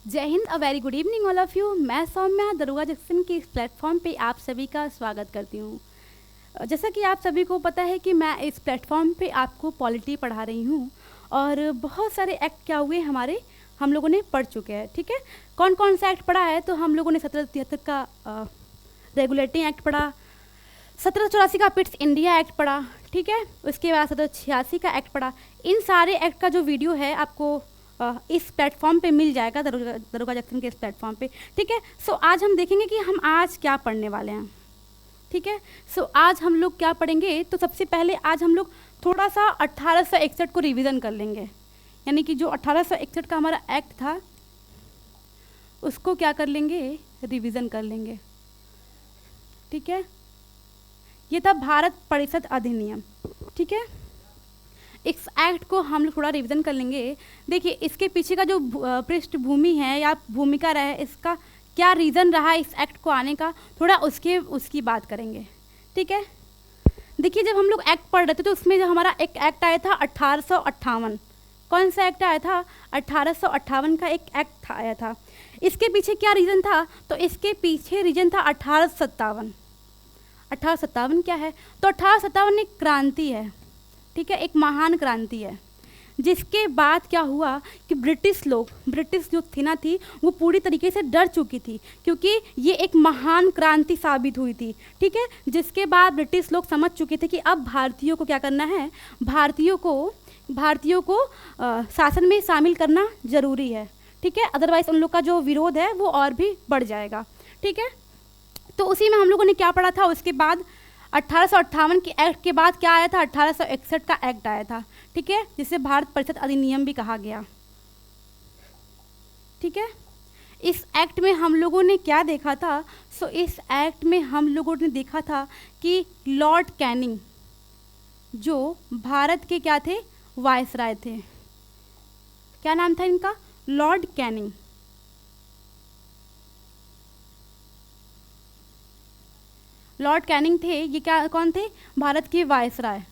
जय Hind, a very good evening all of you. मैं सौम्या दरोगा जंक्शन के इस प्लेटफॉर्म पे आप सभी का स्वागत करती हूँ। जैसा कि आप सभी को पता है कि मैं इस प्लेटफॉर्म पे आपको पॉलिटी पढ़ा रही हूँ और बहुत सारे एक्ट क्या हुए हमारे हम लोगों ने पढ़ चुके हैं। ठीक है, कौन कौन सा एक्ट पढ़ा है? तो हम लोगों ने 1773 का रेगुलेटिंग एक्ट पढ़ा, 1784 का पिट्स इंडिया एक्ट पढ़ा, ठीक है, उसके बाद 1786 का एक्ट पढ़ा। इन सारे एक्ट का जो वीडियो है आपको इस प्लेटफॉर्म पे मिल जाएगा, दरोगा जंक्शन के इस प्लेटफॉर्म पे। ठीक है, सो आज हम देखेंगे कि हम आज क्या पढ़ने वाले हैं। ठीक है, सो आज हम लोग क्या पढ़ेंगे? तो सबसे पहले आज हम लोग थोड़ा सा 1861 को रिवीजन कर लेंगे, यानी कि जो 1861 का हमारा एक्ट था उसको क्या कर लेंगे, रिवीजन कर लेंगे। ठीक है, ये था भारत परिषद अधिनियम। ठीक है, इस एक्ट को हम लोग थोड़ा रिवीजन कर लेंगे। देखिए, इसके पीछे का जो पृष्ठभूमि है या भूमिका रहा है, इसका क्या रीज़न रहा इस एक्ट को आने का, थोड़ा उसकी बात करेंगे। ठीक है, देखिए, जब हम लोग एक्ट पढ़ रहे थे तो उसमें जो हमारा एक एक्ट आया था 1858। कौन सा एक्ट आया था? 1858 का एक एक्ट आया था। इसके पीछे क्या रीज़न था? तो इसके पीछे रीज़न था 1857। 1857 क्या है? तो 1857 एक क्रांति है। ठीक है, एक महान क्रांति है, जिसके बाद क्या हुआ कि ब्रिटिश जो सेना थी वो पूरी तरीके से डर चुकी थी, क्योंकि ये एक महान क्रांति साबित हुई थी। ठीक है, जिसके बाद ब्रिटिश लोग समझ चुके थे कि अब भारतीयों को क्या करना है, भारतीयों को शासन में शामिल करना ज़रूरी है। ठीक है, अदरवाइज़ उन लोग का जो विरोध है वो और भी बढ़ जाएगा। ठीक है, तो उसी में हम लोगों ने क्या पढ़ा था? उसके बाद 1858 के एक्ट के बाद क्या आया था? 1861 का एक्ट आया था। ठीक है, जिसे भारत परिषद अधिनियम भी कहा गया। ठीक है, इस एक्ट में हम लोगों ने क्या देखा था? सो इस एक्ट में हम लोगों ने देखा था कि लॉर्ड कैनिंग जो भारत के क्या थे, वायसराय थे। क्या नाम था इनका? Lord Canning. लॉर्ड कैनिंग थे, ये क्या कौन थे? भारत के वायसराय।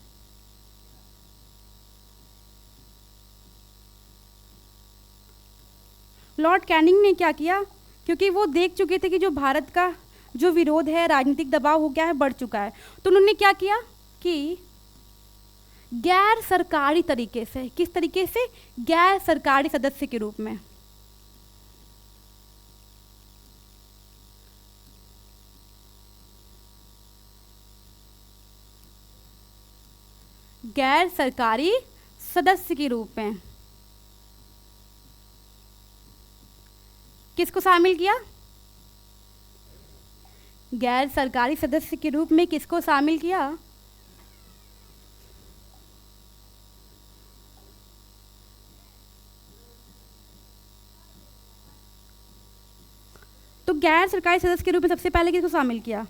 लॉर्ड कैनिंग ने क्या किया? क्योंकि वो देख चुके थे कि जो भारत का जो विरोध है, राजनीतिक दबाव हो गया है, बढ़ चुका है, तो उन्होंने क्या किया कि गैर सरकारी तरीके से, किस तरीके से? गैर सरकारी सदस्य के रूप में, गैर सरकारी सदस्य के रूप में किसको शामिल किया? गैर सरकारी सदस्य के रूप में किसको शामिल किया? तो गैर सरकारी सदस्य के रूप में सबसे पहले किसको शामिल किया?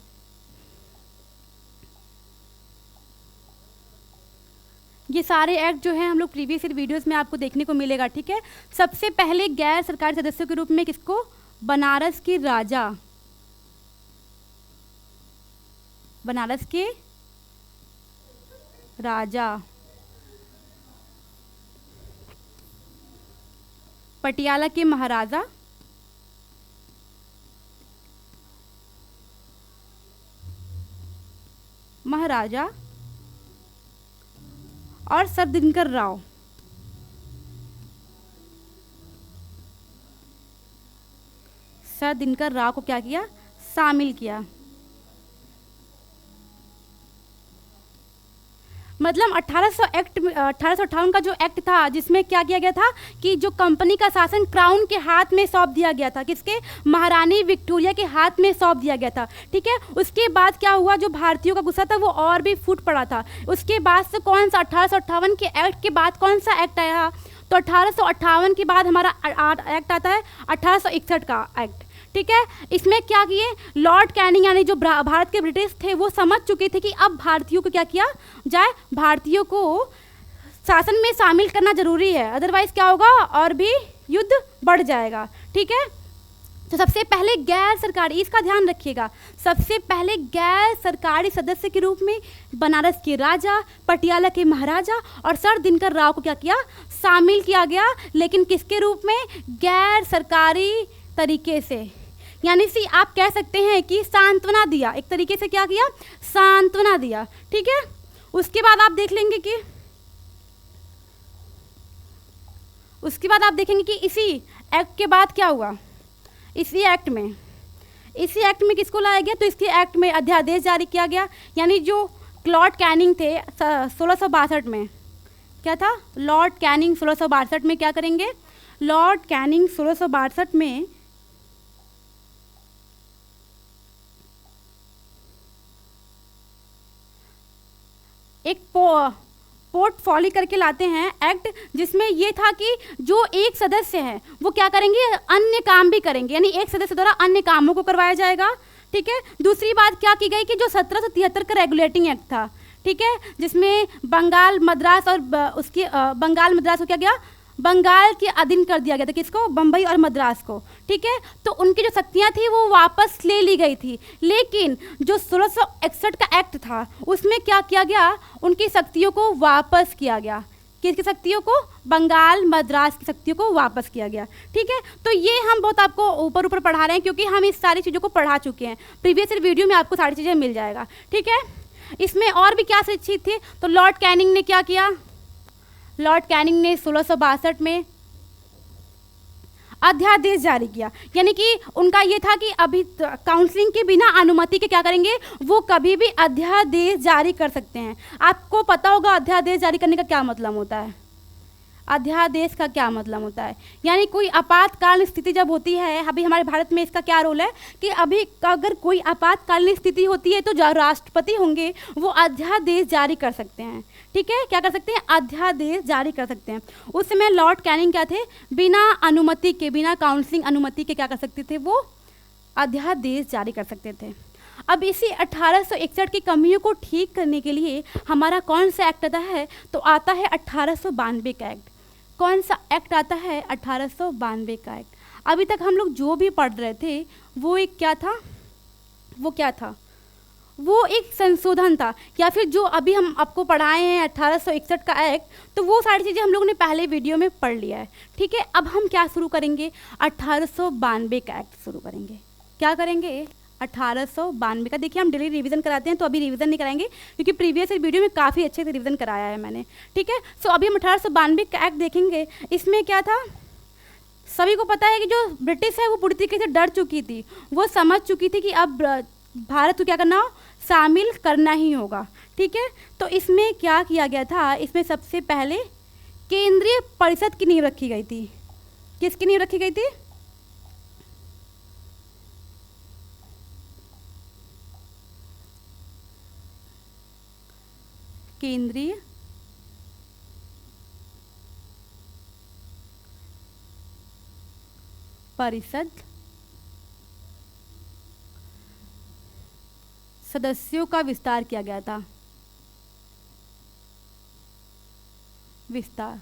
ये सारे एक्ट जो है हम लोग प्रीवियस वीडियोस में आपको देखने को मिलेगा। ठीक है, सबसे पहले गैर सरकारी सदस्यों के रूप में किसको? बनारस के राजा, बनारस के राजा, पटियाला के महाराजा, और सर दिनकर राव। सर दिनकर राव को क्या किया? शामिल किया। मतलब 1858 का जो एक्ट था, जिसमें क्या किया गया था कि जो कंपनी का शासन क्राउन के हाथ में सौंप दिया गया था, किसके? महारानी विक्टोरिया के हाथ में सौंप दिया गया था। ठीक है, उसके बाद क्या हुआ? जो भारतीयों का गुस्सा था वो और भी फूट पड़ा था। उसके बाद से कौन सा 1858 के एक्ट के बाद कौन सा एक्ट आया? तो 1858 के बाद हमारा एक्ट आता है 1861 का एक्ट। ठीक है, इसमें क्या किए? लॉर्ड कैनिंग यानी जो भारत के ब्रिटिश थे वो समझ चुके थे कि अब भारतीयों को क्या किया जाए, भारतीयों को शासन में शामिल करना जरूरी है, अदरवाइज क्या होगा, और भी युद्ध बढ़ जाएगा। ठीक है, तो सबसे पहले गैर सरकारी, इसका ध्यान रखिएगा, सबसे पहले गैर सरकारी सदस्य के रूप में बनारस के राजा, पटियाला के महाराजा और सर दिनकर राव को क्या किया, शामिल किया गया, लेकिन किसके रूप में, गैर सरकारी तरीके से। यानी सी आप कह सकते हैं कि सांत्वना दिया, एक तरीके से क्या किया, सांत्वना दिया। ठीक है, उसके बाद आप देख लेंगे कि इसी एक्ट के बाद क्या हुआ, इसी एक्ट में किसको लाया गया, तो इसी एक्ट में अध्यादेश जारी किया गया। यानी जो लॉर्ड कैनिंग थे 1662 में, क्या था, लॉर्ड कैनिंग 1662 में क्या करेंगे, लॉर्ड कैनिंग 1662 में एक पोर्टफोलियो करके लाते हैं एक्ट, जिसमें ये था कि जो एक सदस्य है वो क्या करेंगे, अन्य काम भी करेंगे, यानी एक सदस्य द्वारा अन्य कामों को करवाया जाएगा। ठीक है, दूसरी बात क्या की गई कि जो 1773 का रेगुलेटिंग एक्ट था, ठीक है, जिसमें बंगाल मद्रास और बंगाल मद्रास को क्या गया, बंगाल के अधीन कर दिया गया था, किसको, बम्बई और मद्रास को। ठीक है, तो उनकी जो शक्तियाँ थी वो वापस ले ली गई थी, लेकिन जो 1661 का एक्ट था उसमें क्या किया गया, उनकी शक्तियों को वापस किया गया, किसकी शक्तियों को, बंगाल मद्रास की शक्तियों को वापस किया गया। ठीक है, तो ये हम बहुत आपको ऊपर पढ़ा रहे हैं क्योंकि हम इस सारी चीज़ों को पढ़ा चुके हैं, प्रीवियस वीडियो में आपको सारी चीज़ें मिल जाएगा। ठीक है, इसमें और भी क्या चीज़ थी, तो लॉर्ड कैनिंग ने क्या किया, लॉर्ड कैनिंग ने 1662 में अध्यादेश जारी किया, यानी कि उनका ये था कि अभी काउंसलिंग के बिना अनुमति के क्या करेंगे, वो कभी भी अध्यादेश जारी कर सकते हैं। आपको पता होगा अध्यादेश जारी करने का क्या मतलब होता है, अध्यादेश का क्या मतलब होता है, यानी कोई आपातकालीन स्थिति जब होती है, अभी हमारे भारत में इसका क्या रोल है कि अभी अगर कोई आपातकालीन स्थिति होती है तो जो राष्ट्रपति होंगे वो अध्यादेश जारी कर सकते हैं। ठीक है, क्या कर सकते हैं, अध्यादेश जारी कर सकते हैं। उस समय लॉर्ड कैनिंग क्या थे, बिना अनुमति के, बिना काउंसलिंग अनुमति के क्या कर सकते थे, वो अध्यादेश जारी कर सकते थे। अब इसी 1861 की कमियों को ठीक करने के लिए हमारा कौन सा एक्ट आता है, तो आता है 1892 का एक्ट। कौन सा एक्ट आता है, 1892 का एक्ट। अभी तक हम लोग जो भी पढ़ रहे थे वो एक क्या था, वो एक संशोधन था, या फिर जो अभी हम आपको पढ़ाए हैं 1861 का एक्ट, तो वो सारी चीज़ें हम लोगों ने पहले वीडियो में पढ़ लिया है। ठीक है, अब हम क्या शुरू करेंगे, 1892 का एक्ट शुरू करेंगे। क्या करेंगे, 1892 का। देखिए हम डेली रिवीजन कराते हैं, तो अभी रिवीजन नहीं कराएंगे क्योंकि प्रीवियस वीडियो में काफ़ी अच्छे से रिवीजन कराया है मैंने। ठीक है, सो अभी हम 1892 का एक्ट देखेंगे। इसमें क्या था, सभी को पता है कि जो ब्रिटिश है वो पूरी तरीके से डर चुकी थी, वो समझ चुकी थी कि अब भारत को क्या करना हो, शामिल करना ही होगा। ठीक है, तो इसमें क्या किया गया था, इसमें सबसे पहले केंद्रीय परिषद की नींव रखी गई थी। किसकी नींव रखी गई थी, केंद्रीय परिषद सदस्यों का विस्तार किया गया था। विस्तार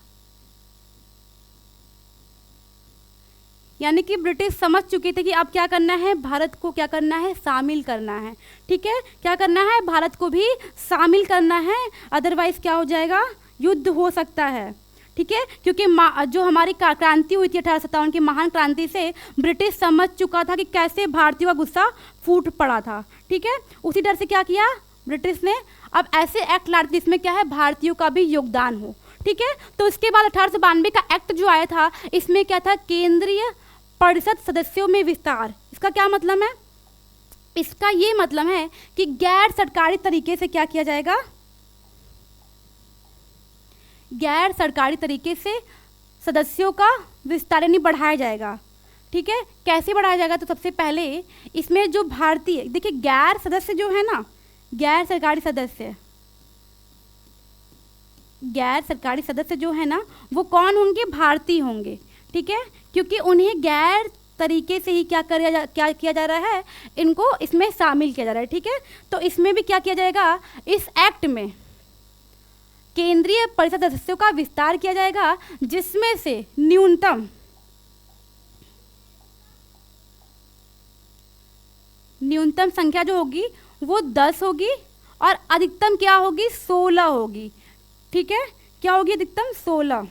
यानी कि ब्रिटिश समझ चुके थे कि अब क्या करना है, भारत को क्या करना है, शामिल करना है। ठीक है, क्या करना है, भारत को भी शामिल करना है, अदरवाइज क्या हो जाएगा, युद्ध हो सकता है। ठीक है, क्योंकि जो हमारी क्रांति हुई थी 1857 की महान क्रांति से ब्रिटिश समझ चुका था कि कैसे भारतीयों का गुस्सा फूट पड़ा था। ठीक है, उसी डर से क्या किया ब्रिटिश ने, अब ऐसे एक्ट लाए जिसमें क्या है, भारतीयों का भी योगदान हो। ठीक है, तो इसके बाद 1892 का एक्ट जो आया था, इसमें क्या था, केंद्रीय परिषद सदस्यों में विस्तार। इसका क्या मतलब है, इसका ये मतलब है कि गैर सरकारी तरीके से क्या किया जाएगा, गैर सरकारी तरीके से सदस्यों का विस्तार यानी बढ़ाया जाएगा। ठीक है, कैसे बढ़ाया जाएगा, तो सबसे पहले इसमें जो भारतीय, देखिए गैर सदस्य जो है ना, गैर सरकारी सदस्य, गैर सरकारी सदस्य जो है ना वो कौन होंगे, भारतीय होंगे। ठीक है, क्योंकि उन्हें गैर तरीके से ही क्या किया जा रहा है, इनको इसमें शामिल किया जा रहा है। ठीक है, तो इसमें भी क्या किया जाएगा, इस एक्ट में केंद्रीय परिषद सदस्यों का विस्तार किया जाएगा, जिसमें से न्यूनतम न्यूनतम संख्या जो होगी वो 10 होगी और अधिकतम क्या होगी, 16 होगी। ठीक है, क्या होगी अधिकतम 16।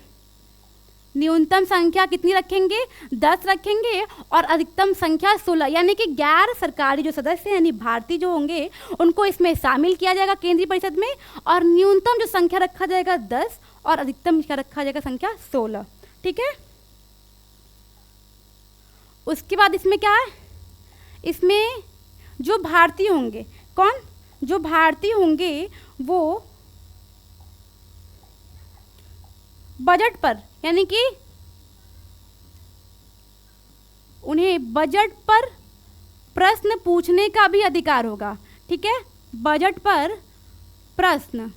न्यूनतम संख्या कितनी रखेंगे, 10 रखेंगे और अधिकतम संख्या 16, यानी कि गैर सरकारी जो सदस्य यानी भारतीय जो होंगे उनको इसमें शामिल किया जाएगा केंद्रीय परिषद में, और न्यूनतम जो संख्या रखा जाएगा 10 और अधिकतम क्या रखा जाएगा संख्या 16। ठीक है, उसके बाद इसमें क्या है, इसमें जो भारतीय होंगे, कौन, जो भारतीय होंगे वो बजट पर, यानी कि उन्हें बजट पर प्रश्न पूछने का भी अधिकार होगा। ठीक है, बजट पर प्रश्न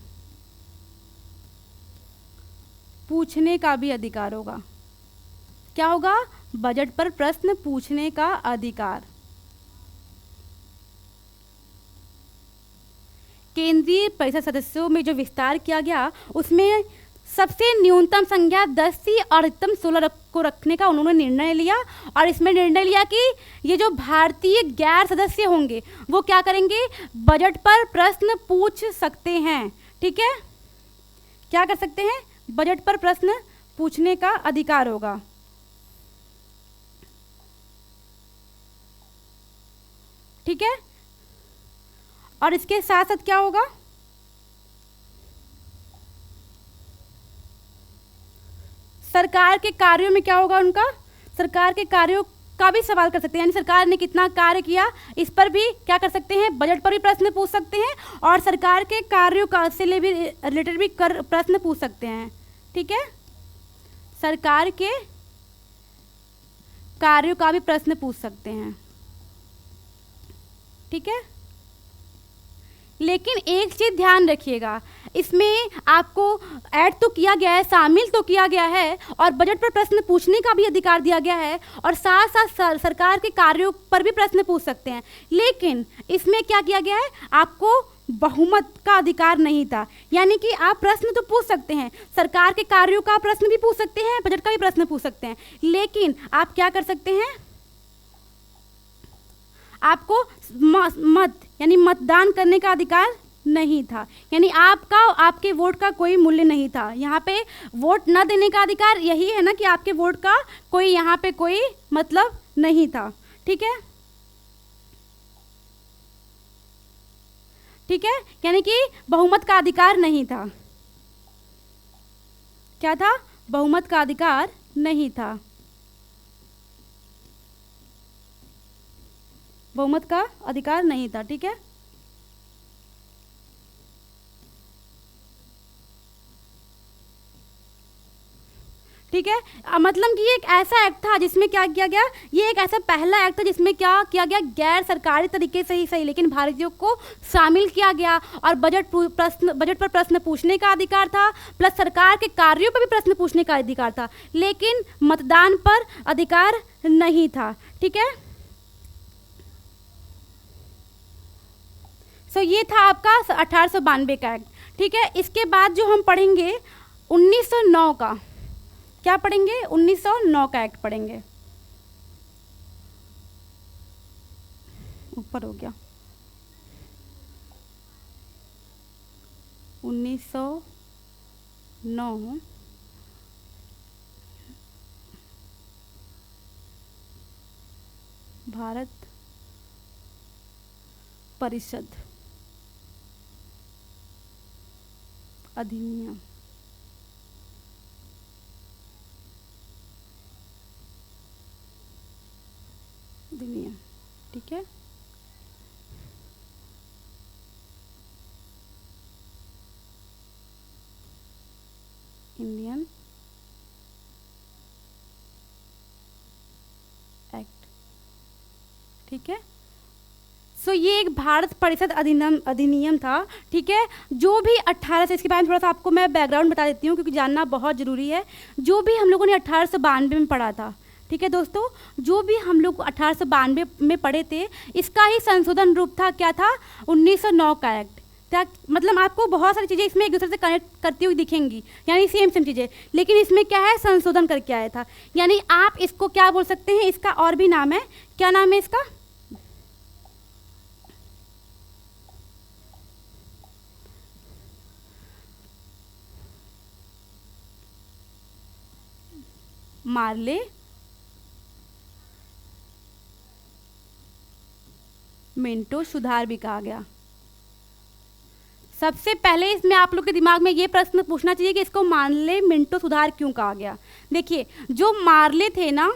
पूछने का भी अधिकार होगा। क्या होगा, बजट पर प्रश्न पूछने का अधिकार। केंद्रीय परिषद सदस्यों में जो विस्तार किया गया उसमें सबसे न्यूनतम संख्या 10 थी और अधिकतम 16 को रखने का उन्होंने निर्णय लिया, और इसमें निर्णय लिया कि ये जो भारतीय गैर सदस्य होंगे वो क्या करेंगे, बजट पर प्रश्न पूछ सकते हैं। ठीक है, क्या कर सकते हैं, बजट पर प्रश्न पूछने का अधिकार होगा। ठीक है, और इसके साथ साथ क्या होगा, सरकार के कार्यों में क्या होगा, उनका सरकार के कार्यों का भी सवाल कर सकते हैं, यानी सरकार ने कितना कार्य किया इस पर भी क्या कर सकते हैं, बजट पर भी प्रश्न पूछ सकते हैं और सरकार के कार्यों का से भी रिलेटेड भी प्रश्न पूछ सकते हैं। ठीक है, सरकार के कार्यों का भी प्रश्न पूछ सकते हैं। ठीक है, लेकिन एक चीज़ ध्यान रखिएगा, इसमें आपको ऐड तो किया गया है, शामिल तो किया गया है और बजट पर प्रश्न पूछने का भी अधिकार दिया गया है और साथ साथ सरकार के कार्यों पर भी प्रश्न पूछ सकते हैं, लेकिन इसमें क्या किया गया है, आपको बहुमत का अधिकार नहीं था। यानी कि आप प्रश्न तो पूछ सकते हैं, सरकार के कार्यों का प्रश्न भी पूछ सकते हैं, बजट का भी प्रश्न पूछ सकते हैं, लेकिन आप क्या कर सकते हैं, आपको मत यानी मतदान करने का अधिकार नहीं था, यानी आपका आपके वोट का कोई मूल्य नहीं था। यहाँ पे वोट न देने का अधिकार यही है ना कि आपके वोट का कोई यहाँ पे कोई मतलब नहीं था। ठीक है, ठीक है, यानी कि बहुमत का अधिकार नहीं था। क्या था, बहुमत का अधिकार नहीं था, बहुमत का अधिकार नहीं था। ठीक है, ठीक है, मतलब कि ये एक ऐसा एक्ट था जिसमें क्या किया गया, ये एक ऐसा पहला एक्ट था जिसमें क्या किया गया, गैर सरकारी तरीके से ही सही लेकिन भारतीयों को शामिल किया गया और बजट पर प्रश्न पूछने का अधिकार था, प्लस सरकार के कार्यों पर भी प्रश्न पूछने का अधिकार था, लेकिन मतदान पर अधिकार नहीं था। ठीक है, सो ये था आपका 1892 का एक्ट। ठीक है, इसके बाद जो हम पढ़ेंगे 1909 का, क्या पढ़ेंगे, 1909 का एक्ट पढ़ेंगे। ऊपर हो गया, 1909 भारत परिषद अधिनियम। ठीक है, इंडियन एक्ट। ठीक है, सो ये एक भारत परिषद अधिनियम था। ठीक है, जो भी 18 से, इसके बारे में थोड़ा सा आपको मैं बैकग्राउंड बता देती हूँ क्योंकि जानना बहुत ज़रूरी है। जो भी हम लोगों ने 1892 में पढ़ा था, ठीक है दोस्तों, जो भी हम लोग 1892 में पढ़े थे, इसका ही संशोधन रूप था, क्या था, 1909 का एक्ट। क्या मतलब, आपको बहुत सारी चीज़ें इसमें एक दूसरे से कनेक्ट करती हुई दिखेंगी, यानी सेम चीज़ें, लेकिन इसमें क्या है, संशोधन करके आया था। यानी आप इसको क्या बोल सकते हैं, इसका और भी नाम है, क्या नाम है इसका, मार्ले मिंटो सुधार भी कहा गया। सबसे पहले इसमें आप लोग के दिमाग में ये प्रश्न पूछना चाहिए कि इसको मार्ले मिंटो सुधार क्यों कहा गया। देखिए, जो मार्ले थे ना,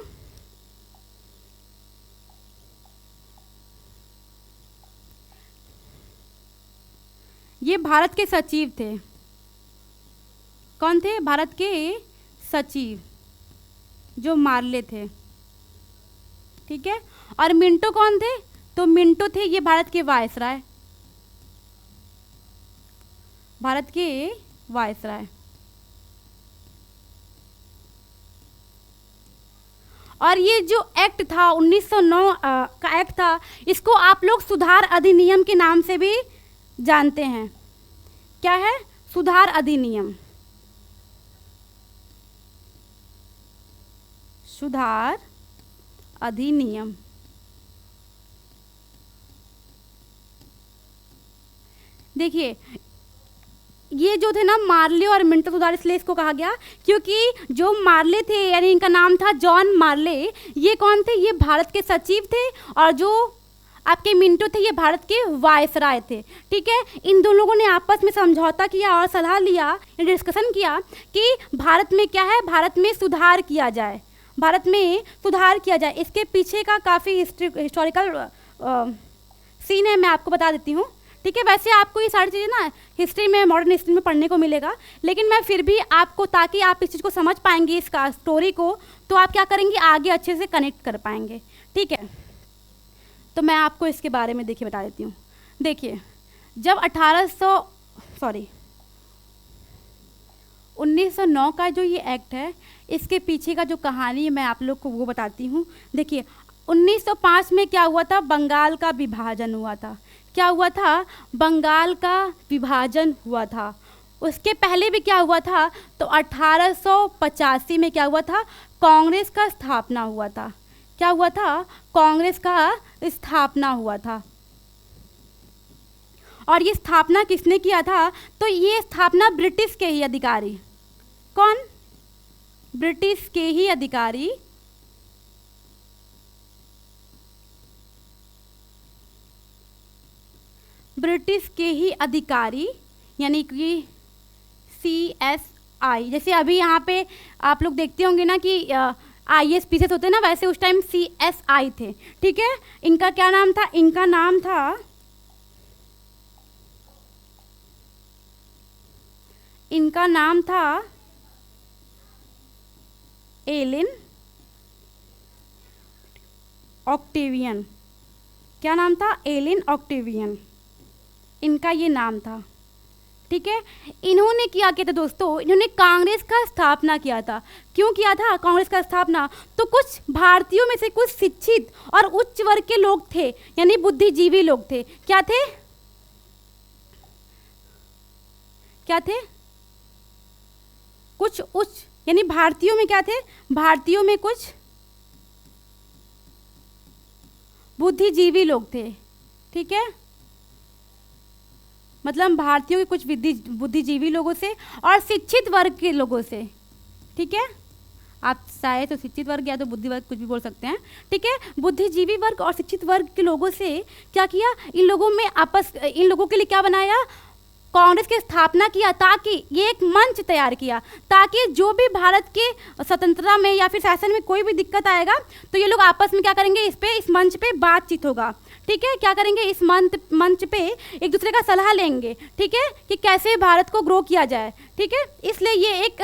ये भारत के सचिव थे। कौन थे? भारत के सचिव, जो मार्ले थे। ठीक है। और मिंटो कौन थे? तो मिंटो थे ये भारत के वायसराय, भारत के वायसराय। और ये जो एक्ट था 1909 का एक्ट था, इसको आप लोग सुधार अधिनियम के नाम से भी जानते हैं। क्या है? सुधार अधिनियम। सुधार अधिनियम। देखिए, ये जो थे ना मार्ले और मिंटो सुधार, इसलिए इसको कहा गया क्योंकि जो मार्ले थे, यानी इनका नाम था जॉन मार्ले, ये कौन थे? ये भारत के सचिव थे। और जो आपके मिंटो थे, ये भारत के वायसराय थे। ठीक है। इन दोनों लोगों ने आपस में समझौता किया और सलाह लिया, डिस्कशन किया कि भारत में क्या है, भारत में सुधार किया जाए, भारत में सुधार किया जाए। इसके पीछे का काफ़ी हिस्टोरिकल सीन है, मैं आपको बता देती हूँ। ठीक है। वैसे आपको ये सारी चीज़ें ना हिस्ट्री में, मॉडर्न हिस्ट्री में पढ़ने को मिलेगा, लेकिन मैं फिर भी आपको, ताकि आप इस चीज़ को समझ पाएंगे, इसका स्टोरी को, तो आप क्या करेंगे, आगे अच्छे से कनेक्ट कर पाएंगे। ठीक है। तो मैं आपको इसके बारे में देखिए बता देती हूँ। देखिए, जब 1909 का जो ये एक्ट है, इसके पीछे का जो कहानी है मैं आप लोग को वो बताती हूँ। देखिए, 1905 में क्या हुआ था? बंगाल का विभाजन हुआ था। क्या हुआ था? बंगाल का विभाजन हुआ था। उसके पहले भी क्या हुआ था? तो 1885 में क्या हुआ था? कांग्रेस का स्थापना हुआ था। क्या हुआ था? कांग्रेस का स्थापना हुआ था। और ये स्थापना किसने किया था? तो ये स्थापना ब्रिटिश के ही अधिकारी, कौन? ब्रिटिश के ही अधिकारी, ब्रिटिश के ही अधिकारी, यानी कि CSI। जैसे अभी यहाँ पे आप लोग देखते होंगे ना कि IAS पीसेस होते हैं ना, वैसे उस टाइम CSI थे। ठीक है। इनका क्या नाम था? इनका नाम था, इनका नाम था एलिन ऑक्टेवियन। क्या नाम था? एलिन ऑक्टेवियन, इनका ये नाम था। ठीक है। इन्होंने क्या किया था दोस्तों? इन्होंने कांग्रेस का स्थापना किया था। क्यों किया था कांग्रेस का स्थापना? तो कुछ भारतीयों में से कुछ शिक्षित और उच्च वर्ग के लोग थे, यानी बुद्धिजीवी लोग थे। क्या थे? क्या थे? कुछ उच्च, यानी भारतीयों में क्या थे? भारतीयों में कुछ बुद्धिजीवी लोग थे। ठीक है। मतलब भारतीयों के कुछ बुद्धिजीवी लोगों से और शिक्षित वर्ग के लोगों से। ठीक है। आप चाहे तो शिक्षित वर्ग या तो बुद्धि वर्ग कुछ भी बोल सकते हैं। ठीक है। बुद्धिजीवी वर्ग और शिक्षित वर्ग के लोगों से क्या किया? इन लोगों के लिए क्या बनाया? कांग्रेस की स्थापना किया, ताकि ये एक मंच तैयार किया, ताकि जो भी भारत के स्वतंत्रता में या फिर शासन में कोई भी दिक्कत आएगा तो ये लोग आपस में क्या करेंगे, इस मंच पे बातचीत होगा। ठीक है। क्या करेंगे? इस मंच पे एक दूसरे का सलाह लेंगे। ठीक है, कि कैसे भारत को ग्रो किया जाए। ठीक है। इसलिए ये एक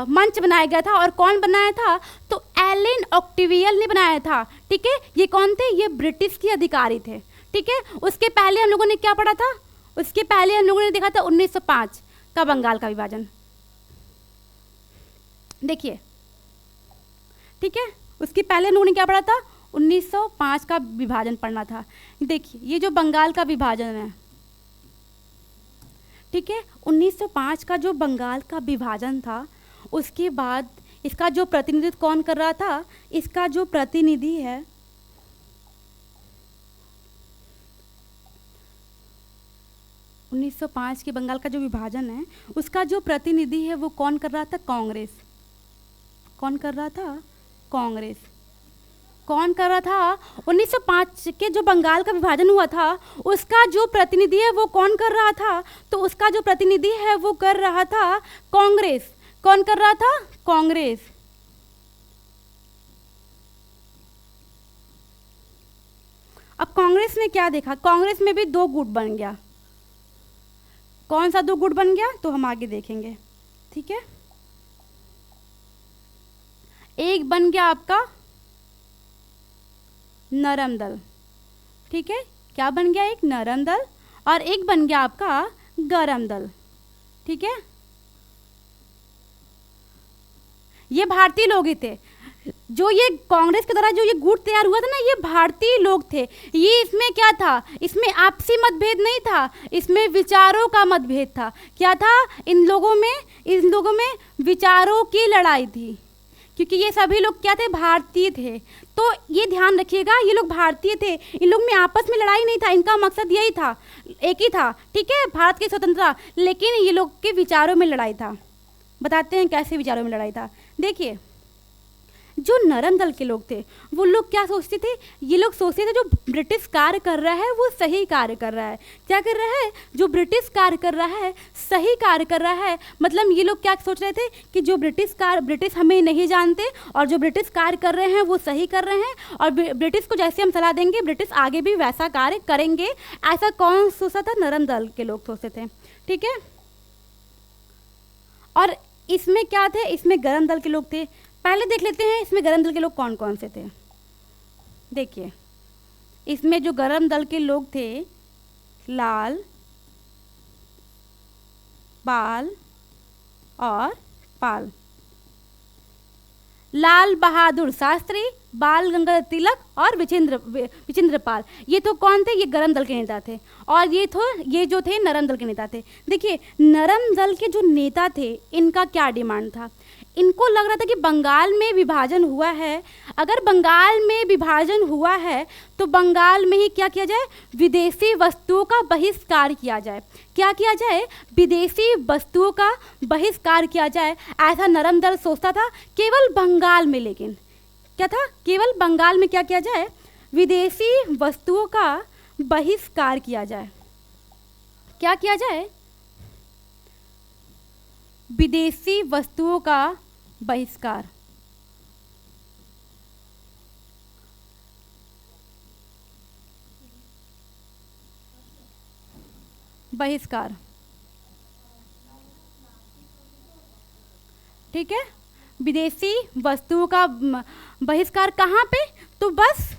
मंच बनाया गया था। और कौन बनाया था? तो एलिन ऑक्टेवियन ने बनाया था। ठीक है। ये कौन थे? ये ब्रिटिश के अधिकारी थे। ठीक है। उसके पहले हम लोगों ने क्या पढ़ा था? उसके पहले हम लोगों ने देखा था 1905 का बंगाल का विभाजन। देखिए, ठीक है। उसके पहले हम लोगों ने क्या पढ़ा था? 1905 का विभाजन पढ़ना था। देखिए, ये जो बंगाल का विभाजन है, ठीक है, 1905 का जो बंगाल का विभाजन था, उसके बाद इसका जो प्रतिनिधित्व कौन कर रहा था? इसका जो प्रतिनिधि है, 1905 के बंगाल का जो विभाजन है, उसका जो प्रतिनिधि है वो कौन कर रहा था? कांग्रेस। कौन कर रहा था? कांग्रेस। कौन कर रहा था? 1905 के जो बंगाल का विभाजन हुआ था उसका जो प्रतिनिधि है वो कौन कर रहा था? तो उसका जो प्रतिनिधि है वो कर रहा था कांग्रेस। कौन कर रहा था? कांग्रेस। अब कांग्रेस ने क्या देखा? कांग्रेस में भी दो गुट बन गया। कौन सा दो गुट बन गया? तो हम आगे देखेंगे, ठीक है। एक बन गया आपका नरम दल, ठीक है। क्या बन गया? एक नरम दल। और एक बन गया आपका गरम दल, ठीक है। ये भारतीय लोग ही थे। जो ये कांग्रेस के द्वारा जो ये गुट तैयार हुआ था ना, ये भारतीय लोग थे। ये इसमें क्या था? इसमें आपसी मतभेद नहीं था, इसमें विचारों का मतभेद था। क्या था? इन लोगों में विचारों की लड़ाई थी, क्योंकि ये सभी लोग क्या थे? भारतीय थे। तो ये ध्यान रखिएगा, ये लोग भारतीय थे, इन लोग में आपस में लड़ाई नहीं था, इनका मकसद यही था, एक ही था, ठीक है, भारत की स्वतंत्रता। लेकिन ये लोग के विचारों में लड़ाई था। बताते हैं कैसे विचारों में लड़ाई था। देखिए, जो नरम दल के लोग थे वो लोग क्या सोचते थे? ये लोग सोचते थे जो ब्रिटिश कार्य कर रहा है वो सही कार्य कर रहा है। क्या कर रहा है? जो ब्रिटिश कार्य कर रहा है सही कार्य कर रहा है। मतलब ये लोग क्या सोच रहे थे कि जो ब्रिटिश हमें नहीं जानते और जो ब्रिटिश कार्य कर रहे हैं वो सही कर रहे हैं, और ब्रिटिश को जैसे हम सलाह देंगे ब्रिटिश आगे भी वैसा कार्य करेंगे। ऐसा कौन सोचता था? नरम दल के लोग सोचते थे, ठीक है। और इसमें क्या थे? इसमें गरम दल के लोग थे। पहले देख लेते हैं इसमें गरम दल के लोग कौन कौन से थे। देखिए, इसमें जो गरम दल के लोग थे, लाल, बाल और पाल। लाल बहादुर शास्त्री, बाल गंगाधर तिलक और विचिंद्र पाल, ये तो कौन थे? ये गरम दल के नेता थे। और ये जो थे नरम दल के नेता थे। देखिए, नरम दल के जो नेता थे इनका क्या डिमांड था? इनको लग रहा था कि बंगाल में विभाजन हुआ है, अगर बंगाल में विभाजन हुआ है तो बंगाल में ही क्या किया जाए? विदेशी वस्तुओं का बहिष्कार किया जाए। क्या किया जाए? विदेशी वस्तुओं का बहिष्कार किया जाए, ऐसा नरम दल सोचता था। केवल बंगाल में, लेकिन क्या था? केवल बंगाल में क्या किया जाए? विदेशी वस्तुओं का बहिष्कार किया जाए। क्या किया जाए? विदेशी वस्तुओं का बहिष्कार। बहिष्कार, ठीक है। विदेशी वस्तुओं का बहिष्कार कहाँ पे? तो बस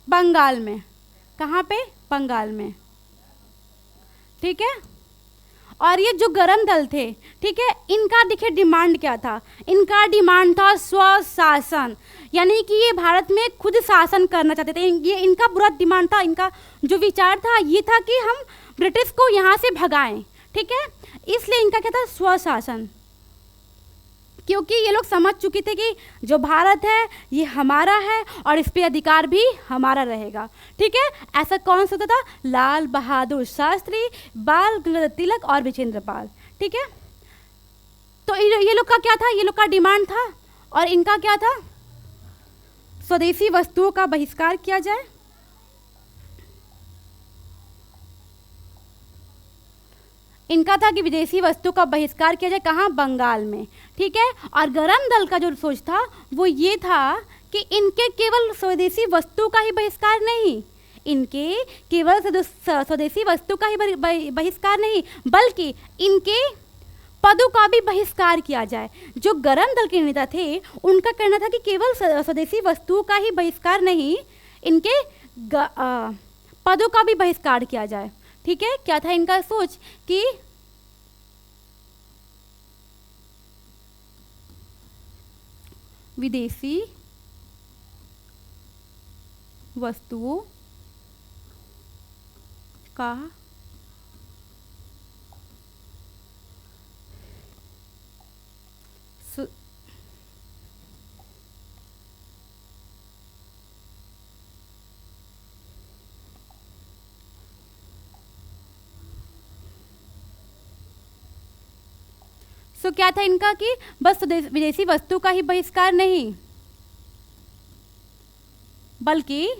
बंगाल में। कहाँ पे? बंगाल में, ठीक है। और ये जो गरम दल थे, ठीक है, इनका देखिए डिमांड क्या था? इनका डिमांड था स्वशासन, यानी कि ये भारत में खुद शासन करना चाहते थे। ये इनका बुरा डिमांड था। इनका जो विचार था ये था कि हम ब्रिटिश को यहाँ से भगाएं, ठीक है। इसलिए इनका क्या था? स्वशासन। क्योंकि ये लोग समझ चुके थे कि जो भारत है ये हमारा है और इस पे अधिकार भी हमारा रहेगा, ठीक है। ऐसा कौन सोचता था? लाल बहादुर शास्त्री, बाल गंगाधर तिलक और विचिंद्र पाल, ठीक है। तो ये लोग का क्या था? ये लोग का डिमांड था, और इनका क्या था? स्वदेशी वस्तुओं का बहिष्कार किया जाए। इनका था कि विदेशी वस्तु का बहिष्कार किया जाए। कहाँ? बंगाल में, ठीक है। और गरम दल का जो सोच था वो ये था कि इनके केवल स्वदेशी वस्तु का ही बहिष्कार नहीं, इनके केवल स्वदेशी वस्तु का ही बहिष्कार नहीं, बल्कि इनके पदों का भी बहिष्कार किया जाए। जो गरम दल के नेता थे उनका कहना था कि केवल स्वदेशी वस्तुओं का ही बहिष्कार नहीं, इनके पदों का भी बहिष्कार किया जाए, ठीक है। क्या था इनका सोच? कि विदेशी वस्तुओं का सो क्या था इनका कि बस विदेशी वस्तु का ही बहिष्कार नहीं, बल्कि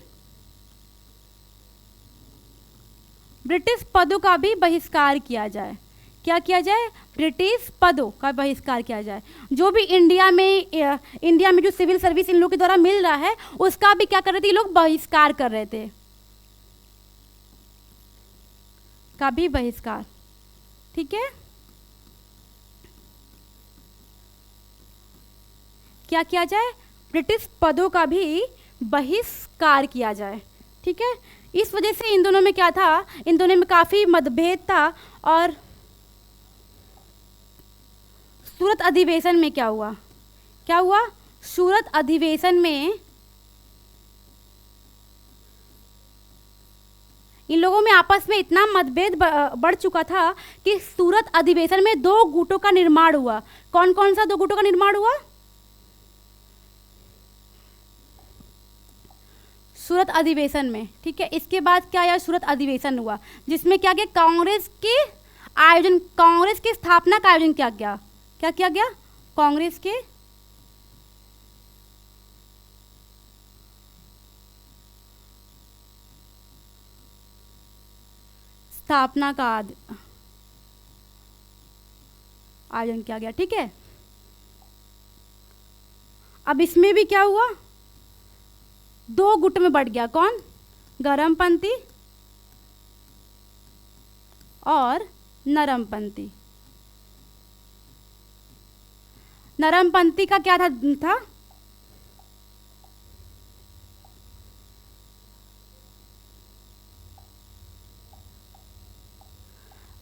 ब्रिटिश पदों का भी बहिष्कार किया जाए। क्या किया जाए? ब्रिटिश पदों का बहिष्कार किया जाए। जो भी इंडिया में जो सिविल सर्विस इन लोगों के द्वारा मिल रहा है उसका भी क्या कर रहे थे ये लोग? बहिष्कार कर रहे थे, का भी बहिष्कार। ठीक है, क्या किया जाए? ब्रिटिश पदों का भी बहिष्कार किया जाए। ठीक है, इस वजह से इन दोनों में क्या था? इन दोनों में काफ़ी मतभेद था। और सूरत अधिवेशन में क्या हुआ? क्या हुआ? सूरत अधिवेशन में इन लोगों में आपस में इतना मतभेद बढ़ चुका था कि सूरत अधिवेशन में 2 गुटों का निर्माण हुआ। कौन कौन सा 2 गुटों का निर्माण हुआ? सूरत अधिवेशन में। ठीक है, इसके बाद क्या आया? सूरत अधिवेशन हुआ जिसमें क्या किया? कांग्रेस की स्थापना का आयोजन किया गया। क्या किया गया? कांग्रेस के स्थापना का आयोजन किया गया। ठीक है, अब इसमें भी क्या हुआ? 2 गुट में बढ़ गया। कौन? गरमपंथी और नरमपंथी। नरमपंथी का क्या था?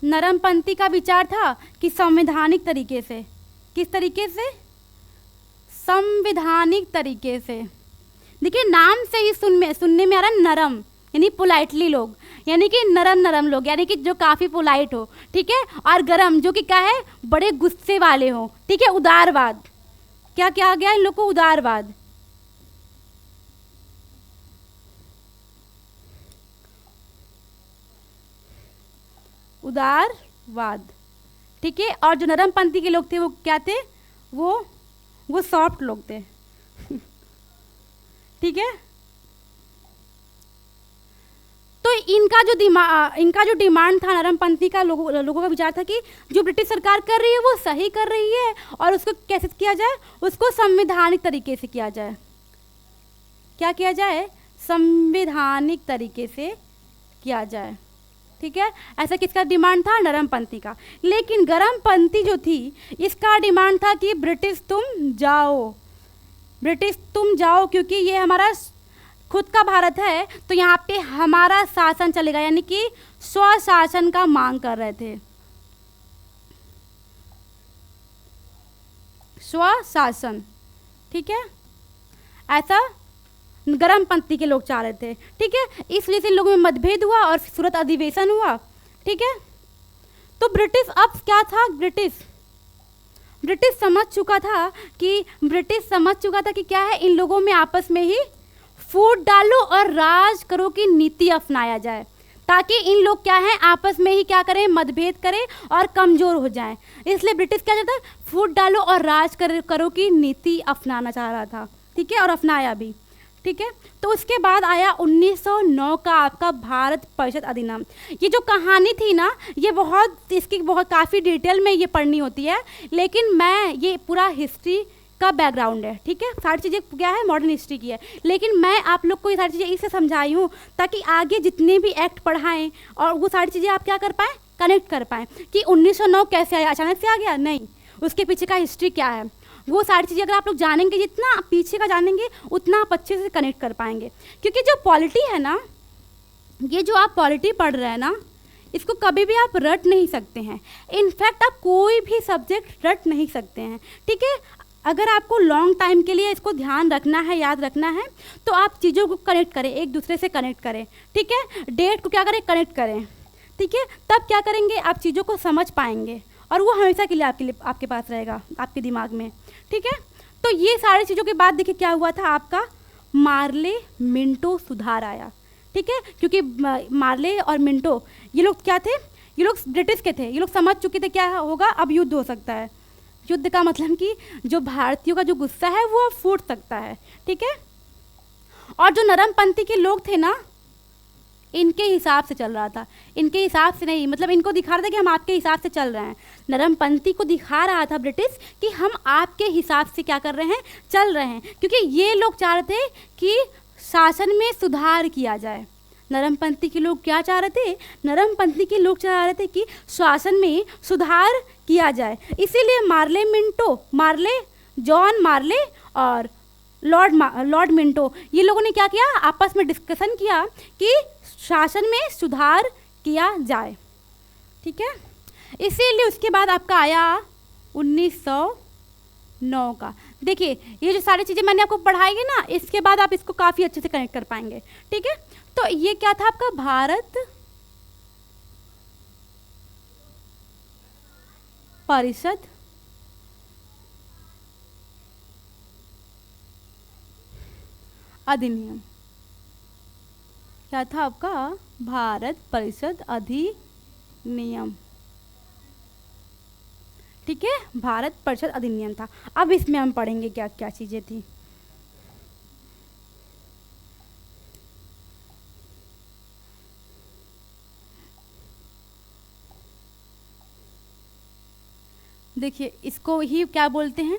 नरमपंथी का विचार था कि संवैधानिक तरीके से, किस तरीके से? संवैधानिक तरीके से। देखिए नाम से ही सुनने में आ रहा है नरम, यानी पोलाइटली लोग, यानी कि नरम नरम लोग, यानी कि जो काफ़ी पोलाइट हो। ठीक है, और गरम जो कि क्या है? बड़े गुस्से वाले हो। ठीक है, उदारवाद। क्या क्या आ गया इन लोग को? उदारवाद। उदारवाद। ठीक है, और जो नरमपंथी के लोग थे वो क्या थे? वो सॉफ्ट लोग थे। ठीक है, तो इनका जो डिमांड था नरमपंथी का, लोगों का विचार था कि जो ब्रिटिश सरकार कर रही है वो सही कर रही है और उसको कैसे किया जाए? उसको संवैधानिक तरीके से किया जाए। क्या किया जाए? संवैधानिक तरीके से किया जाए। ठीक है, ऐसा किसका डिमांड था? नरमपंथी का। लेकिन गरमपंथी जो थी इसका डिमांड था कि ब्रिटिश तुम जाओ, क्योंकि ये हमारा खुद का भारत है तो यहाँ पे हमारा शासन चलेगा, यानी कि स्वशासन का मांग कर रहे थे। स्वशासन। ठीक है, ऐसा गरमपंथी के लोग चाह रहे थे। ठीक है, इस वजह से इन लोगों में मतभेद हुआ और सूरत अधिवेशन हुआ। ठीक है, तो ब्रिटिश अब क्या था? ब्रिटिश समझ चुका था कि क्या है, इन लोगों में आपस में ही फूट डालो और राज करो की नीति अपनाया जाए, ताकि इन लोग क्या है आपस में ही क्या करें? मतभेद करें और कमज़ोर हो जाएं। इसलिए ब्रिटिश क्या चाहता है? फूट डालो और राज करो की नीति अपनाना चाह रहा था। ठीक है, और अपनाया भी। ठीक है, तो उसके बाद आया 1909 का आपका भारत परिषद अधिनियम। ये जो कहानी थी ना, ये इसकी काफ़ी डिटेल में ये पढ़नी होती है, लेकिन मैं ये पूरा हिस्ट्री का बैकग्राउंड है। ठीक है, सारी चीज़ें क्या है? मॉडर्न हिस्ट्री की है, लेकिन मैं आप लोग को ये सारी चीज़ें इससे समझाई हूँ ताकि आगे जितने भी एक्ट पढ़ाएं और वो सारी चीज़ें आप क्या कर पाएँ? कनेक्ट कर पाएँ कि 1909 कैसे आया, अचानक से आ गया? नहीं, उसके पीछे का हिस्ट्री क्या है, वो सारी चीज़ें अगर आप लोग जानेंगे, जितना आप पीछे का जानेंगे उतना आप अच्छे से कनेक्ट कर पाएंगे। क्योंकि जो पॉलिटी है ना, ये जो आप पॉलिटी पढ़ रहे हैं ना, इसको कभी भी आप रट नहीं सकते हैं। इनफैक्ट आप कोई भी सब्जेक्ट रट नहीं सकते हैं। ठीक है, अगर आपको लॉन्ग टाइम के लिए इसको ध्यान रखना है, याद रखना है, तो आप चीज़ों को कनेक्ट करें, एक दूसरे से कनेक्ट करें। ठीक है, डेट को क्या करें? कनेक्ट करें। ठीक है, तब क्या करेंगे? आप चीज़ों को समझ पाएंगे और वो हमेशा के लिए आपके पास रहेगा, आपके दिमाग में। ठीक है, तो ये सारी चीज़ों के बाद देखिए क्या हुआ था, आपका मार्ले मिंटो सुधार आया। ठीक है, क्योंकि मार्ले और मिंटो ये लोग क्या थे? ये लोग ब्रिटिश के थे। ये लोग समझ चुके थे क्या होगा, अब युद्ध हो सकता है। युद्ध का मतलब कि जो भारतीयों का जो गुस्सा है वो फूट सकता है, ठीक है। और जो नरमपंथी के लोग थे ना, इनके हिसाब से चल रहा था, इनके हिसाब से नहीं, मतलब इनको दिखा रहा था कि हम आपके हिसाब से चल रहे हैं। नरमपंथी को दिखा रहा था ब्रिटिश कि हम आपके हिसाब से क्या कर रहे हैं, चल रहे हैं, क्योंकि ये लोग चाह रहे थे कि शासन में सुधार किया जाए। नरमपंथी के लोग क्या चाह रहे थे, नरमपंथी के लोग चाह रहे थे कि शासन में सुधार किया जाए। इसीलिए जॉन मार्ले और लॉर्ड मिंटो, ये लोगों ने क्या किया, आपस में डिस्कशन किया कि शासन में सुधार किया जाए, ठीक है। इसीलिए उसके बाद आपका आया 1909 का। देखिए ये जो सारी चीज़ें मैंने आपको पढ़ाई है ना, इसके बाद आप इसको काफ़ी अच्छे से कनेक्ट कर पाएंगे, ठीक है। तो ये क्या था आपका, भारत परिषद अधिनियम। क्या था आपका, भारत परिषद अधिनियम, ठीक है, भारत परिषद अधिनियम था। अब इसमें हम पढ़ेंगे क्या क्या चीज़ें थी। देखिए इसको ही क्या बोलते हैं,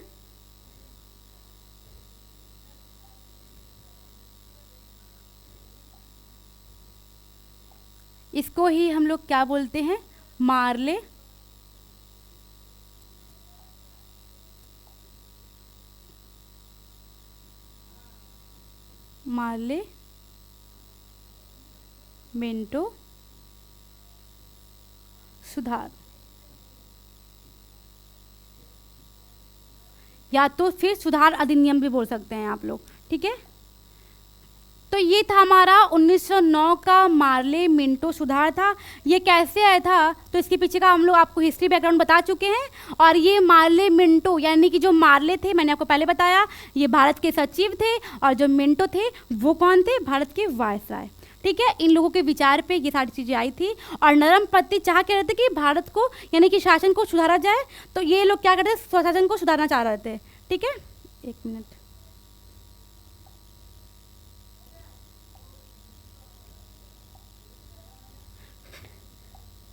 इसको ही हम लोग क्या बोलते हैं, मार्ले मिंटो सुधार, या तो फिर सुधार अधिनियम भी बोल सकते हैं आप लोग, ठीक है। तो ये था हमारा 1909 का मार्ले मिंटो सुधार था। ये कैसे आया था, तो इसके पीछे का हम लोग आपको हिस्ट्री बैकग्राउंड बता चुके हैं। और ये मार्ले मिंटो यानी कि जो मार्ले थे, मैंने आपको पहले बताया, ये भारत के सचिव थे, और जो मिंटो थे वो कौन थे, भारत के वायसराय, ठीक है। इन लोगों के विचार पे ये सारी चीज़ें आई थी। और नरमपंथी चाह के रहे थे कि भारत को यानी कि शासन को सुधारा जाए, तो ये लोग क्या करते थे, स्वशासन को सुधारना चाह रहे थे, ठीक है। एक मिनट,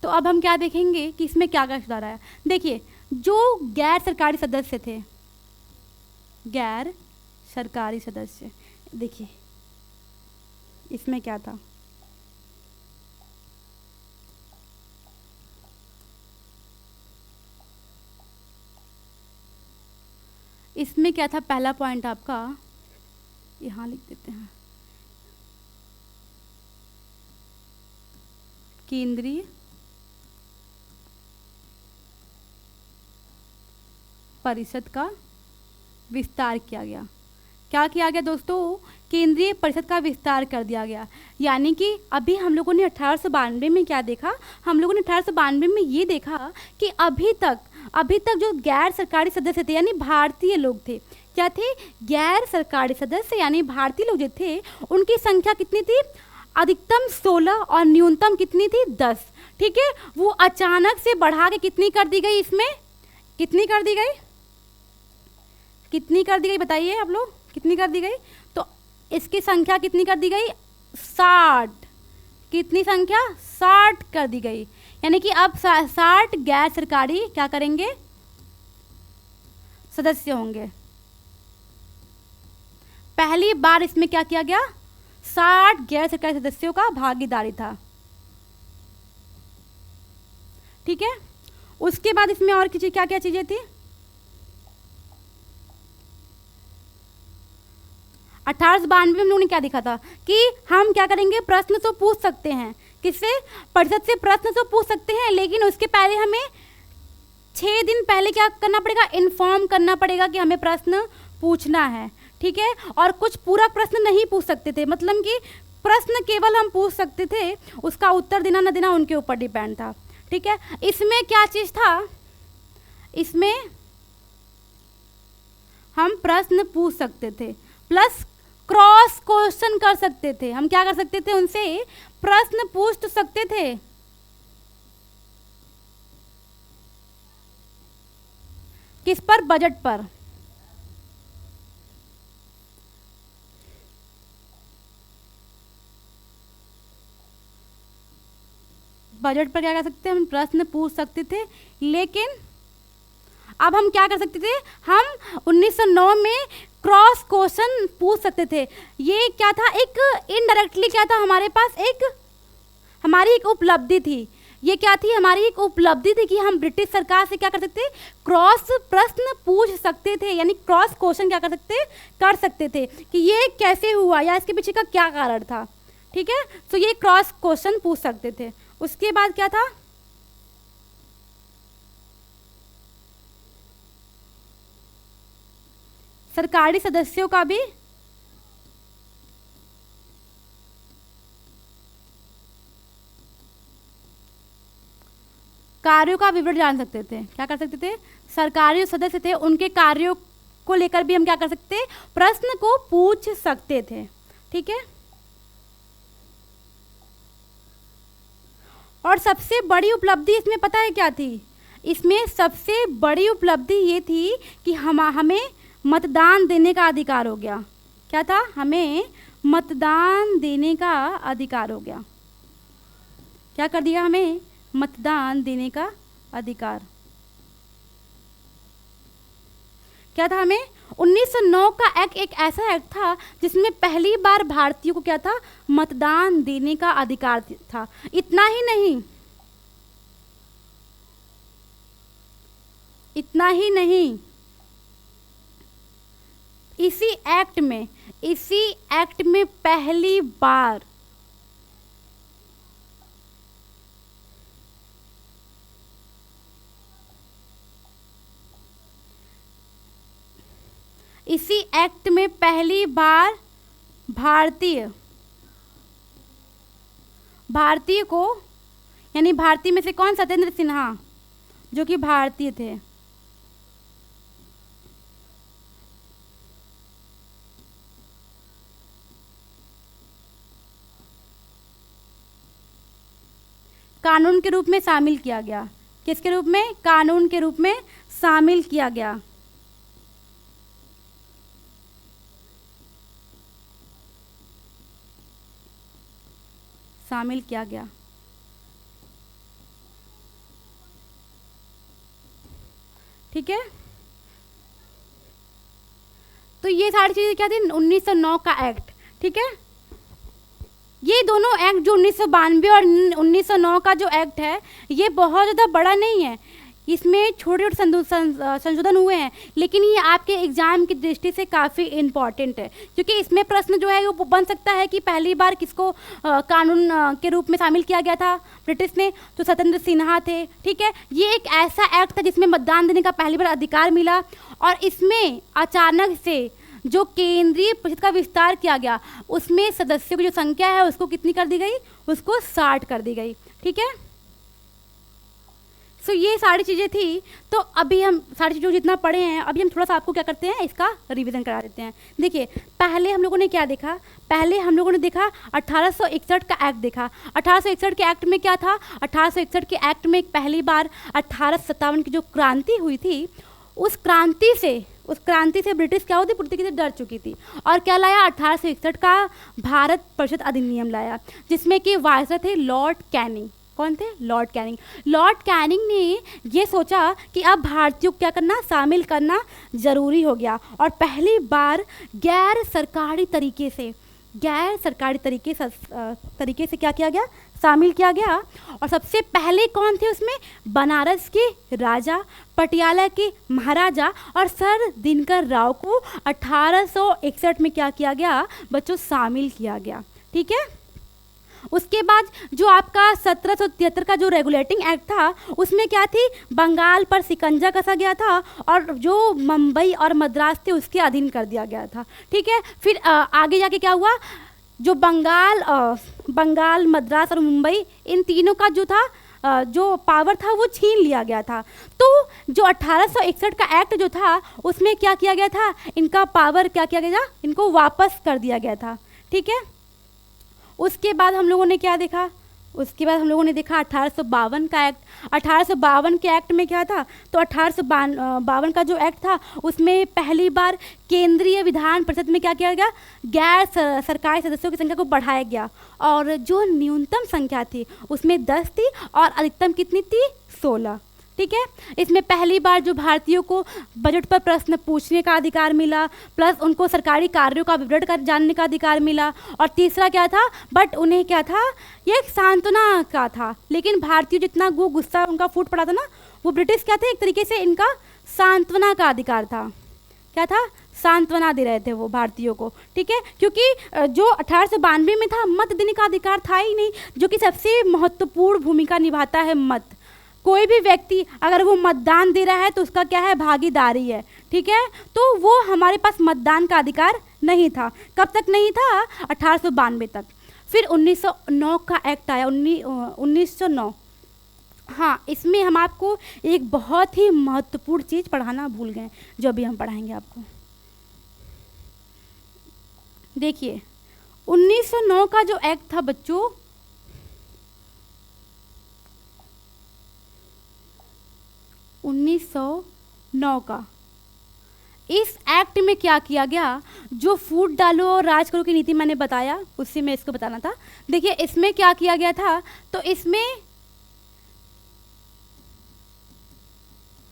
तो अब हम क्या देखेंगे कि इसमें क्या क्या सुधार आया। देखिए जो गैर सरकारी सदस्य थे, गैर सरकारी सदस्य, देखिए इसमें क्या था, इसमें क्या था, पहला पॉइंट आपका यहाँ लिख देते हैं, केंद्रीय परिषद का विस्तार किया गया। क्या किया गया दोस्तों, केंद्रीय परिषद का विस्तार कर दिया गया। यानी कि अभी हम लोगों ने 1892 में क्या देखा, हम लोगों ने 1892 में ये देखा कि अभी तक जो गैर सरकारी सदस्य थे यानी भारतीय लोग थे, क्या थे, गैर सरकारी सदस्य यानी भारतीय लोग जो थे, उनकी संख्या कितनी थी, अधिकतम 16 और न्यूनतम कितनी थी, 10, ठीक है। वो अचानक से बढ़ा के कितनी कर दी गई, इसमें कितनी कर दी गई, कितनी कर दी गई बताइए आप लोग, कितनी कर दी गई, तो इसकी संख्या कितनी कर दी गई, 60, कितनी संख्या, 60 कर दी गई। यानी कि अब 60 गैर सरकारी क्या करेंगे, सदस्य होंगे। पहली बार इसमें क्या किया गया, 60 गैर सरकारी सदस्यों का भागीदारी था, ठीक है। उसके बाद इसमें और क्या क्या चीजें थी, 1892 में हम लोगों ने क्या देखा था कि हम क्या करेंगे, प्रश्न तो पूछ सकते हैं, किससे, परिषद से प्रश्न तो पूछ सकते हैं, लेकिन उसके पहले हमें 6 दिन पहले क्या करना पड़ेगा, इन्फॉर्म करना पड़ेगा कि हमें प्रश्न पूछना है, ठीक है। और कुछ पूरा प्रश्न नहीं पूछ सकते थे, मतलब कि प्रश्न केवल हम पूछ सकते थे, उसका उत्तर देना न देना उनके ऊपर डिपेंड था, ठीक है। इसमें क्या चीज़ था, इसमें हम प्रश्न पूछ सकते थे प्लस क्रॉस क्वेश्चन कर सकते थे। हम क्या कर सकते थे, उनसे प्रश्न पूछ तो सकते थे, किस पर? बजट पर। बजट पर क्या कर सकते हैं? हम प्रश्न पूछ सकते थे, लेकिन अब हम क्या कर सकते थे? हम 1909 में क्रॉस क्वेश्चन पूछ सकते थे। ये क्या था? एक इनडायरेक्टली क्या था हमारे पास? एक हमारी एक उपलब्धि थी। ये क्या थी? हमारी एक उपलब्धि थी कि हम ब्रिटिश सरकार से क्या कर सकते? क्रॉस प्रश्न पूछ सकते थे, यानी क्रॉस क्वेश्चन क्या कर सकते थे कि ये कैसे हुआ या इसके पीछे का क्या कारण था। ठीक है, तो ये क्रॉस क्वेश्चन पूछ सकते थे। उसके बाद क्या था? सरकारी सदस्यों का भी कार्यों का विवरण जान सकते थे। क्या कर सकते थे? सरकारी जो सदस्य थे उनके कार्यों को लेकर भी हम क्या कर सकते? प्रश्न को पूछ सकते थे। ठीक है, और सबसे बड़ी उपलब्धि इसमें पता है क्या थी? इसमें सबसे बड़ी उपलब्धि ये थी कि हमें मतदान देने का अधिकार हो गया। क्या था? हमें मतदान देने का अधिकार हो गया। क्या कर दिया? हमें मतदान देने का अधिकार। क्या था? हमें 1909 का एक्ट एक ऐसा एक्ट था जिसमें पहली बार भारतीयों को क्या था? मतदान देने का अधिकार था। इतना ही नहीं, इतना ही नहीं, इसी एक्ट में पहली बार इसी एक्ट में पहली बार भारतीय को, यानी भारतीय में से कौन? सत्येंद्र सिन्हा, जो कि भारतीय थे। कानून के रूप में शामिल किया गया। किसके रूप में? कानून के रूप में शामिल किया गया। शामिल किया गया। ठीक है, तो ये सारी चीजें क्या थी? 1909 का एक्ट। ठीक है, ये दोनों एक्ट जो 1992 और 1909 का जो एक्ट है, ये बहुत ज़्यादा बड़ा नहीं है। इसमें छोटे छोटे संशोधन हुए हैं, लेकिन ये आपके एग्जाम की दृष्टि से काफ़ी इम्पॉर्टेंट है, क्योंकि इसमें प्रश्न जो है वो बन सकता है कि पहली बार किसको कानून के रूप में शामिल किया गया था ब्रिटिश ने? तो सत्येंद्र सिन्हा थे। ठीक है, ये एक ऐसा एक्ट था जिसमें मतदान देने का पहली बार अधिकार मिला, और इसमें अचानक से जो केंद्रीय परिषद का विस्तार किया गया, उसमें सदस्यों की जो संख्या है उसको कितनी कर दी गई? उसको 60 कर दी गई। ठीक है, सो ये सारी चीज़ें थी। तो अभी हम सारी चीज़ों जितना पढ़े हैं, अभी हम थोड़ा सा आपको क्या करते हैं, इसका रिवीजन करा देते हैं। देखिए, पहले हम लोगों ने क्या देखा? पहले हम लोगों ने देखा 1861 का एक्ट देखा। 1861 के एक्ट में क्या था? 1861 के एक्ट में पहली बार 1857 की जो क्रांति हुई थी, उस क्रांति से ब्रिटिश क्या होती? पूरी तरीके से डर चुकी थी, और क्या लाया? 1861 का भारत परिषद अधिनियम लाया, जिसमें कि वायसराय थे लॉर्ड कैनिंग। कौन थे? Lord Canning. लॉर्ड कैनिंग ने ये सोचा कि अब भारतीयों को क्या करना? शामिल करना ज़रूरी हो गया, और पहली बार गैर सरकारी तरीके से क्या किया गया? शामिल किया गया। और सबसे पहले कौन थे उसमें? बनारस के राजा, पटियाला के महाराजा और सर दिनकर राव को 1861 में क्या किया गया बच्चों? शामिल किया गया। ठीक है, उसके बाद जो आपका 1773 का जो रेगुलेटिंग एक्ट था, उसमें क्या थी? बंगाल पर शिकंजा कसा गया था, और जो मुंबई और मद्रास थे उसके अधीन कर दिया गया था। ठीक है, फिर आगे जाके क्या हुआ? जो बंगाल, मद्रास और मुंबई, इन तीनों का जो था जो पावर था वो छीन लिया गया था। तो जो 1861 का एक्ट जो था, उसमें क्या किया गया था? इनका पावर क्या किया गया? इनको वापस कर दिया गया था। ठीक है, उसके बाद हम लोगों ने क्या देखा? उसके बाद हम लोगों ने देखा 1852 का एक्ट। 1852 के एक्ट में क्या था, तो 1852 का जो एक्ट था उसमें पहली बार केंद्रीय विधान परिषद में क्या किया गया, गैर सरकारी सदस्यों की संख्या को बढ़ाया गया, और जो न्यूनतम संख्या थी उसमें 10 थी और अधिकतम कितनी थी, 16। ठीक है, इसमें पहली बार जो भारतीयों को बजट पर प्रश्न पूछने का अधिकार मिला, प्लस उनको सरकारी कार्यों का विवरण कर जानने का अधिकार मिला, और तीसरा क्या था, बट उन्हें क्या था, ये एक सांत्वना का था। लेकिन भारतीय जितना वो गुस्सा उनका फूट पड़ा था ना, वो ब्रिटिश क्या थे, एक तरीके से इनका सांत्वना का अधिकार था। क्या था, सांत्वना दे रहे थे वो भारतीयों को। ठीक है, क्योंकि जो 1892 में था, मत देने का अधिकार था ही नहीं, जो कि सबसे महत्वपूर्ण भूमिका निभाता है मत। कोई भी व्यक्ति अगर वो मतदान दे रहा है तो उसका क्या है, भागीदारी है। ठीक है, तो वो हमारे पास मतदान का अधिकार नहीं था। कब तक नहीं था, 1892 तक। फिर 1909 का एक्ट आया, 1909। हाँ, इसमें हम आपको एक बहुत ही महत्वपूर्ण चीज़ पढ़ाना भूल गए, जो अभी हम पढ़ाएंगे आपको। देखिए, 1909 का जो एक्ट था बच्चों, 1909 का, इस एक्ट में क्या किया गया, जो फूट डालो और राज करो की नीति मैंने बताया, उससे मैं इसको बताना था। देखिए, इसमें क्या किया गया था, तो इसमें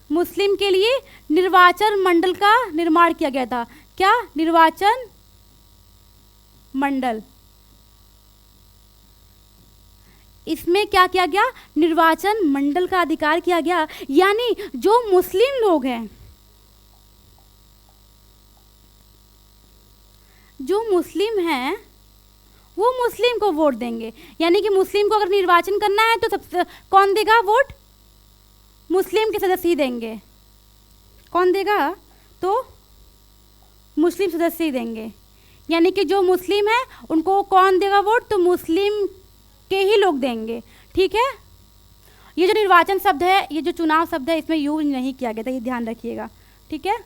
मुस्लिम के लिए निर्वाचन मंडल का निर्माण किया गया था। क्या, निर्वाचन मंडल। इसमें क्या किया गया, निर्वाचन मंडल का अधिकार किया गया, यानी जो मुस्लिम लोग हैं, जो मुस्लिम हैं वो मुस्लिम को वोट देंगे। यानी कि मुस्लिम को अगर निर्वाचन करना है तो सबसे कौन देगा वोट, मुस्लिम के सदस्य ही देंगे। कौन देगा, तो मुस्लिम सदस्य ही देंगे। यानी कि जो मुस्लिम है उनको कौन देगा वोट, तो मुस्लिम के ही लोग देंगे। ठीक है, ये जो निर्वाचन शब्द है, ये जो चुनाव शब्द है, इसमें यूज नहीं किया गया था, ये ध्यान रखिएगा। ठीक है,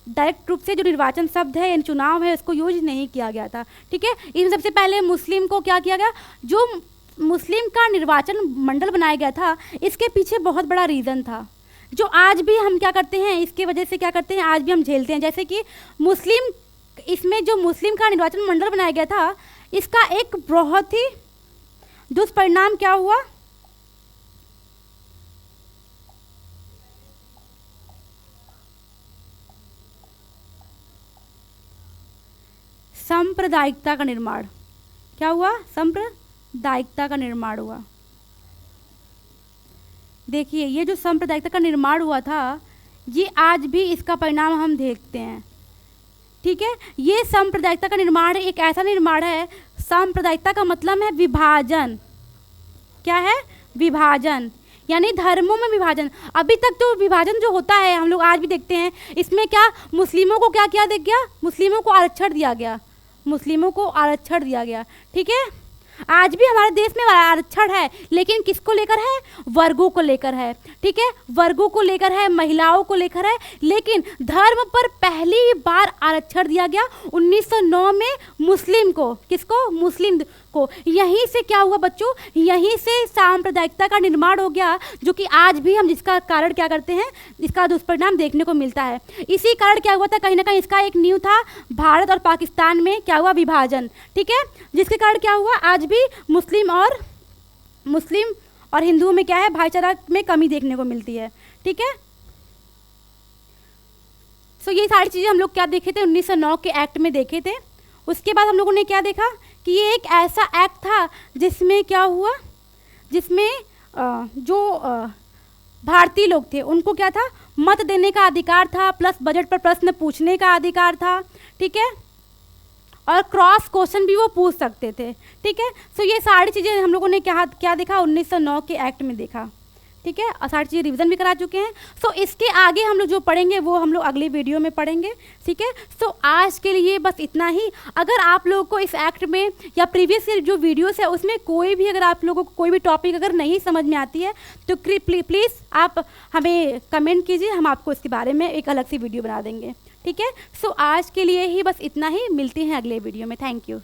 डायरेक्ट रूप से जो निर्वाचन शब्द है, चुनाव है, इसको यूज नहीं किया गया था। ठीक है, इन सबसे पहले मुस्लिम को क्या किया गया, जो मुस्लिम का निर्वाचन मंडल बनाया गया था, इसके पीछे बहुत बड़ा रीज़न था, जो आज भी हम क्या करते हैं, इसके वजह से क्या करते हैं, आज भी हम झेलते हैं। जैसे कि मुस्लिम, इसमें जो मुस्लिम का निर्वाचन मंडल बनाया गया था, इसका एक बहुत ही दुष्परिणाम क्या हुआ, सांप्रदायिकता का निर्माण। क्या हुआ, सांप्रदायिकता का निर्माण हुआ। देखिए, ये जो सांप्रदायिकता का निर्माण हुआ था, ये आज भी इसका परिणाम हम देखते हैं। ठीक है, ये सांप्रदायिकता का निर्माण एक ऐसा निर्माण है, सांप्रदायिकता का मतलब है विभाजन। क्या है, विभाजन, यानी धर्मों में विभाजन। अभी तक तो विभाजन जो होता है हम लोग आज भी देखते हैं, इसमें क्या मुस्लिमों को क्या किया गया, मुस्लिमों को आरक्षण दिया गया, मुस्लिमों को आरक्षण दिया गया। ठीक है, आज भी हमारे देश में आरक्षण है, लेकिन किसको लेकर है, वर्गों को लेकर है। ठीक है, वर्गों को लेकर है, महिलाओं को लेकर है, लेकिन धर्म पर पहली बार आरक्षण दिया गया 1909 में मुस्लिम को। किसको, मुस्लिम को। यहीं से क्या हुआ बच्चों, यहीं से सांप्रदायिकता का निर्माण हो गया, जो कि आज भी हम जिसका कारण क्या करते हैं, इसका दुष्परिणाम देखने को मिलता है। इसी कारण क्या हुआ था, कहीं ना कहीं इसका एक नींव था भारत और पाकिस्तान में क्या हुआ, विभाजन। ठीक है, जिसके कारण क्या हुआ, आज भी मुस्लिम और हिंदुओं में क्या है, भाईचारा में कमी देखने को मिलती है। ठीक है, सो ये सारी चीज़ें हम लोग क्या देखे थे, 1909 के एक्ट में देखे थे। उसके बाद हम लोगों ने क्या देखा कि ये एक ऐसा एक्ट था जिसमें क्या हुआ, जिसमें जो भारतीय लोग थे उनको क्या था, मत देने का अधिकार था, प्लस बजट पर प्रश्न पूछने का अधिकार था। ठीक है, और क्रॉस क्वेश्चन भी वो पूछ सकते थे। ठीक है, सो ये सारी चीज़ें हम लोगों ने क्या देखा, 1909 के एक्ट में देखा। ठीक है, और सारी चीज़ें रिवीजन भी करा चुके हैं। सो इसके आगे हम लोग जो पढ़ेंगे वो हम लोग अगले वीडियो में पढ़ेंगे। ठीक है, सो आज के लिए बस इतना ही। अगर आप लोगों को इस एक्ट में या प्रीवियस जो वीडियोस है उसमें कोई भी, अगर आप लोगों को कोई भी टॉपिक अगर नहीं समझ में आती है तो प्लीज़ आप हमें कमेंट कीजिए, हम आपको इसके बारे में एक अलग सी वीडियो बना देंगे। ठीक है, सो आज के लिए ही बस इतना ही, मिलते हैं अगले वीडियो में। Thank you.